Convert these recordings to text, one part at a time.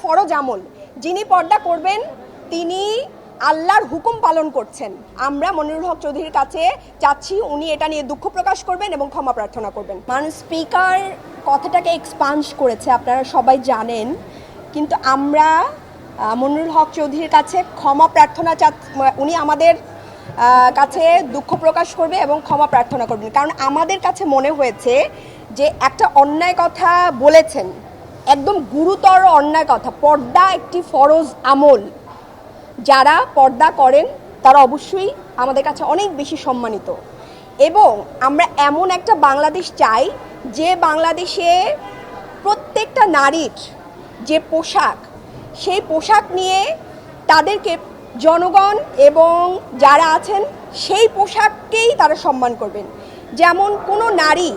ফরজ আমল। যিনি পর্দা করবেন তিনি আল্লাহর হুকুম পালন করছেন। আমরা মনিরুল হক চৌধুরীর কাছে চাচ্ছি উনি এটা নিয়ে দুঃখ প্রকাশ করবেন এবং ক্ষমা প্রার্থনা করবেন। মানুষ স্পিকার কথাটাকে এক্সপান্স করেছে, আপনারা সবাই জানেন, কিন্তু আমরা মনিরুল হক চৌধুরীর কাছে ক্ষমা প্রার্থনা উনি আমাদের কাছে দুঃখ প্রকাশ করবে এবং ক্ষমা প্রার্থনা করবেন, কারণ আমাদের কাছে মনে হয়েছে যে একটা অন্যায় কথা বলেছেন, একদম গুরুতর অন্যায় কথা। পর্দা একটি ফরজ আমল। যারা পর্দা করেন তারা অবশ্যই আমাদের কাছে অনেক বেশি সম্মানিত, এবং আমরা এমন একটা বাংলাদেশ চাই যে বাংলাদেশে প্রত্যেকটা নারীর যে পোশাক, সেই পোশাক নিয়ে তাদেরকে জনগণ এবং যারা আছেন সেই পোশাককেই তারা সম্মান করবেন। যেমন কোনো নারী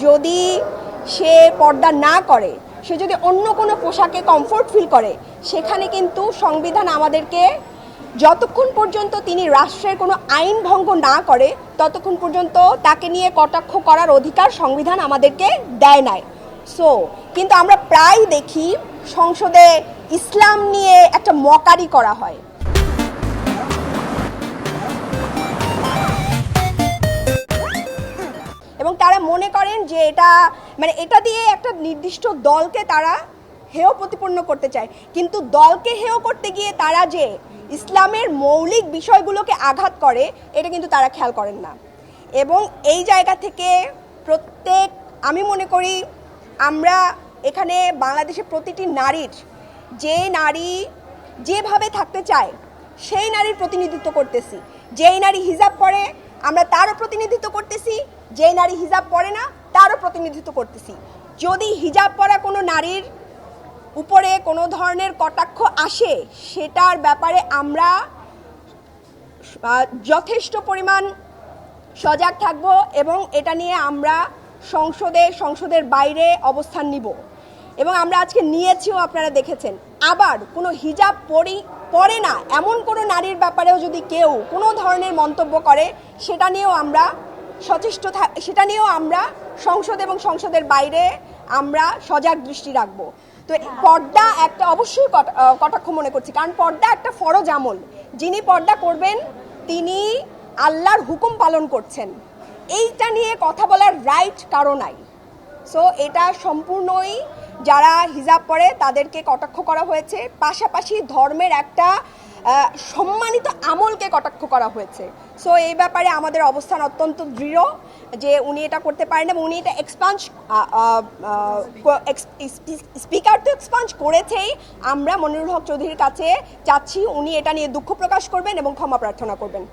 যদি সে পর্দা না করে, সে যদি অন্য কোনো পোশাকে কমফোর্ট ফিল করে, সেখানে কিন্তু সংবিধান আমাদেরকে যতক্ষণ পর্যন্ত তিনি রাষ্ট্রের কোনো আইন ভঙ্গ না করে ততক্ষণ পর্যন্ত তাকে নিয়ে কটাক্ষ করার অধিকার সংবিধান আমাদেরকে দেয় নাই। কিন্তু আমরা প্রায় দেখি সংসদে ইসলাম নিয়ে একটা মকারি করা হয়। এবং তারা মনে করেন যে এটা দিয়ে একটা নির্দিষ্ট দলকে তারা হেয় প্রতিপন্ন করতে চায়, কিন্তু দলকে হেয় করতে গিয়ে তারা যে ইসলামের মৌলিক বিষয়গুলোকে আঘাত করে এটা কিন্তু তারা খেয়াল করেন না। এবং এই জায়গা থেকে আমি মনে করি আমরা এখানে বাংলাদেশে প্রতিটি নারীর, যে নারী যেভাবে থাকতে চায় সেই নারীর প্রতিনিধিত্ব করতেছি। যেই নারী হিজাব পরে আমরা তারও প্রতিনিধিত্ব করতেছি, যেই নারী হিজাব পরে না তারও প্রতিনিধিত্ব করতেছি। যদি হিজাব পরা কোনো নারীর উপরে কোনো ধরনের কটাক্ষ আসে, সেটার ব্যাপারে আমরা যথেষ্ট পরিমাণ সজাগ থাকব এবং এটা নিয়ে আমরা সংসদের বাইরে অবস্থান নিব, এবং আমরা আজকে নিয়েছিও, আপনারা দেখেছেন। আবার কোনো হিজাব পরে না এমন কোনো নারীর ব্যাপারেও যদি কেউ কোনো ধরনের মন্তব্য করে, সেটা নিয়েও আমরা সেটা নিয়েও আমরা সংসদ এবং সংসদের বাইরে আমরা সজাগ দৃষ্টি রাখব। তো পর্দা একটা অবশ্যই কটাক্ষ মনে করছি, কারণ পর্দা একটা ফরজ আমল। যিনি পর্দা করবেন তিনি আল্লাহর হুকুম পালন করছেন। এইটা নিয়ে কথা বলার রাইট কারো নাই। এটা সম্পূর্ণই যারা হিজাব পরে তাদেরকে কটাক্ষ করা হয়েছে, পাশাপাশি ধর্মের একটা সম্মানিত আমলকে কটাক্ষ করা হয়েছে। এই ব্যাপারে আমাদের অবস্থান অত্যন্ত দৃঢ় যে উনি এটা করতে পারেন, এবং উনি এটা স্পিকার তো এক্সপাঞ্জ করেছেই। আমরা মনিরুল হক চৌধুরীর কাছে চাচ্ছি উনি এটা নিয়ে দুঃখ প্রকাশ করবেন এবং ক্ষমা প্রার্থনা করবেন।